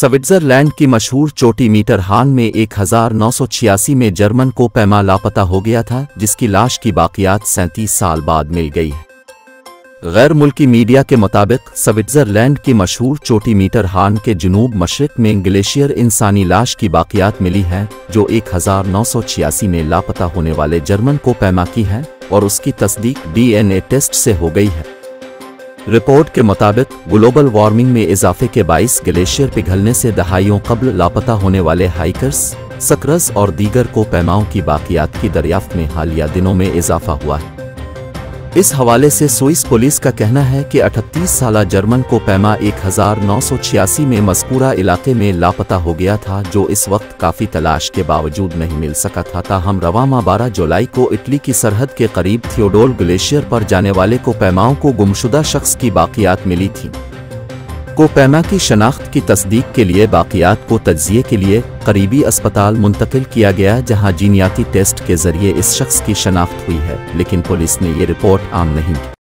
Switzerland की मशहूर चोटी मीटरहान में 1986 में जर्मन को पैमा लापता हो गया था, जिसकी लाश की बाकियात 37 साल बाद मिल गई है। गैर मुल्की मीडिया के मुताबिक स्विट्जरलैंड की मशहूर चोटी मीटरहान के जुनूब मशरिक में ग्लेशियर इंसानी लाश की बाकियात मिली हैं, जो 1986 में लापता होने वाले जर्मन को पैमा की है और उसकी तस्दीक DNA टेस्ट से हो गई है। रिपोर्ट के मुताबिक ग्लोबल वार्मिंग में इजाफे के बाइस ग्लेशियर पिघलने से दहाइयों कबल लापता होने वाले हाइकर्स, सकरस और दीगर को पैमाओं की बाकियात की दरियाफ्त में हालिया दिनों में इजाफा हुआ है। इस हवाले से स्विस पुलिस का कहना है कि 38 साला जर्मन को पैमा 1986 में मज़कूरा इलाके में लापता हो गया था, जो इस वक्त काफ़ी तलाश के बावजूद नहीं मिल सका था। ताहम रवामा 12 जुलाई को इटली की सरहद के करीब थियोडोल ग्लेशियर पर जाने वाले को पैमाओं को गुमशुदा शख्स की बाकियात मिली थी। को पैमा की शनाख्त की तस्दीक के लिए बाकियात को तज्जिये के लिए करीबी अस्पताल मुंतकिल किया गया, जहां जीनियाती टेस्ट के जरिए इस शख्स की शनाख्त हुई है, लेकिन पुलिस ने ये रिपोर्ट आम नहीं की।